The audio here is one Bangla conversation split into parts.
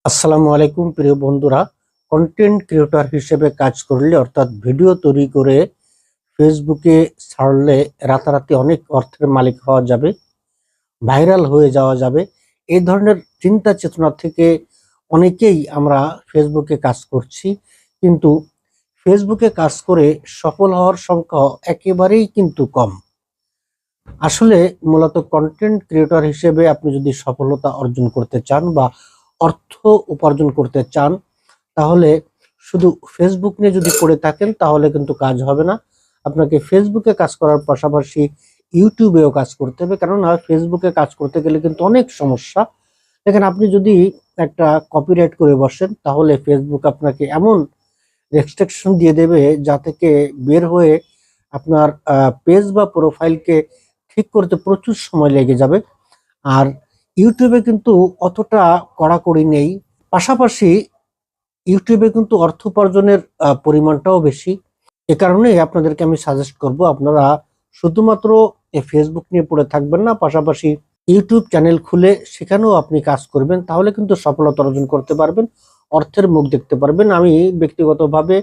আসসালামু আলাইকুম প্রিয় বন্ধুরা। কন্টেন্ট ক্রিয়েটর হিসেবে কাজ করলে অর্থাৎ ভিডিও তৈরি করে ফেসবুকে ছাড়লে রাতারাতি অনেক অর্থের মালিক হওয়া যাবে, ভাইরাল হয়ে যাওয়া যাবে। এই ধরনের চিন্তা চেতনা থেকে অনেকেই আমরা ফেসবুকে কাজ করছি, কিন্তু ফেসবুকে কাজ করে সফল হওয়ার সংখ্যা একেবারেই কিন্তু কম। আসলে মূলত কন্টেন্ট ক্রিয়েটর হিসেবে আপনি যদি সফলতা অর্জন করতে চান বা অর্থ উপার্জন করতে চান, তাহলে শুধু ফেসবুক নিয়ে যদি পড়ে থাকেন তাহলে কিন্তু কাজ হবে না। আপনাকে ফেসবুকে কাজ করার পাশাপাশি ইউটিউবেও কাজ করতে হবে, কেননা ফেসবুকে কাজ করতে গেলে কিন্তু অনেক সমস্যা। দেখেন, আপনি যদি একটা কপিরাইট করে বসেন তাহলে ফেসবুক আপনাকে এমন রেস্ট্রিকশন দিয়ে দেবে যা থেকে বের হয়ে আপনার পেজ বা প্রোফাইলকে ঠিক করতে প্রচুর সময় লেগে যাবে। আর ইউটিউবে কিন্তু অতটা কড়াকড়ি নেই, পাশাপাশি ইউটিউবে কিন্তু অর্থ উপার্জনের পরিমাণটাও বেশি। এ কারণে আপনাদেরকে আমি সাজেস্ট করব, আপনারা শুধুমাত্র ফেসবুক নিয়ে পড়ে থাকবেন না, পাশাপাশি ইউটিউব চ্যানেল খুলে সেখানেও আপনি কাজ করবেন, তাহলে কিন্তু সফলতা অর্জন করতে পারবেন, অর্থের মুখ দেখতে পারবেন। আমি ব্যক্তিগতভাবে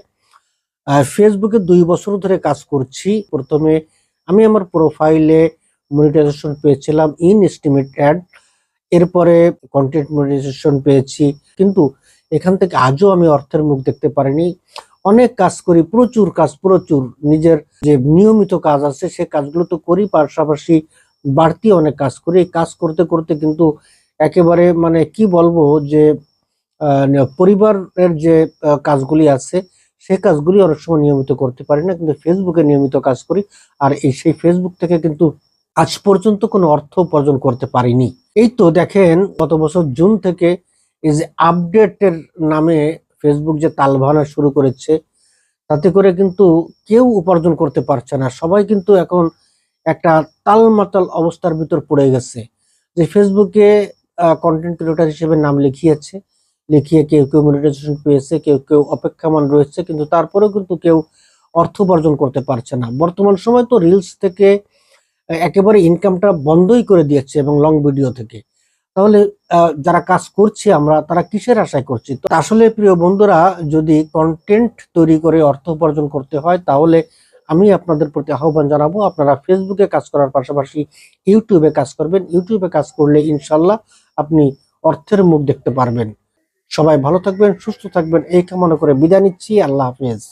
ফেসবুকে 2 বছর ধরে কাজ করছি। প্রথমে আমি আমার প্রোফাইলে মনিটাইজেশন পেয়েছিলাম ইন এস্টিমেট অ্যাড, এরপরে কন্টেন্ট মনিটাইজেশন পেয়েছি, কিন্তু এখান থেকে আজও আমি অর্থের মুখ দেখতে পারিনি। অনেক কাজ করি, প্রচুর কাজ, প্রচুর নিজের যে নিয়মিত কাজ আছে সে কাজগুলো তো করি, পাশাপাশি বাড়তি অনেক কাজ করি। এই কাজ করতে করতে কিন্তু একেবারে মানে কি বলবো যে পরিবারের যে কাজগুলি আছে সেই কাজগুলি অনেক সময় নিয়মিত করতে পারি না, কিন্তু ফেসবুকে নিয়মিত কাজ করি। আর সেই ফেসবুক থেকে কিন্তু আজ পর্যন্ত কোনো অর্থ উপার্জন করতে পারিনি। এই তো দেখেন, গত বছর জুন থেকে এই যে আপডেটের নামে ফেসবুক যে তাল ভাঙা শুরু করেছে, তাতে করে কিন্তু কেউ উপার্জন করতে পারছে না। সবাই কিন্তু এখন একটা তালমাতাল অবস্থার ভিতর পড়ে গেছে, যে ফেসবুকে কন্টেন্ট ক্রিয়েটর হিসেবে নাম লিখিয়েছে, লিখিয়ে কেউ কেউ মনিটাইজেশন পেয়েছে, কেউ কেউ অপেক্ষমান রয়েছে, কিন্তু তারপরেও কিন্তু কেউ অর্থ উপার্জন করতে পারছে না। বর্তমান সময় তো রিলস থেকে একেবারে ইনকামটা বন্ধই করে দিয়েছে, এবং লং ভিডিও থেকে। তাহলে যারা কাজ করছি আমরা, তারা কিসের আশায় করছি? তো আসলে প্রিয় বন্ধুরা, যদি কন্টেন্ট তৈরি করে অর্থ উপার্জন করতে হয়, তাহলে আমি আপনাদের প্রতি আহ্বান জানাবো, আপনারা ফেসবুকে কাজ করার পাশাপাশি ইউটিউবে কাজ করবেন। ইউটিউবে কাজ করলে ইনশাল্লাহ আপনি অর্থের মুখ দেখতে পারবেন। সবাই ভালো থাকবেন, সুস্থ থাকবেন, এই কামনা করে বিদায় নিচ্ছি। আল্লাহ হাফেজ।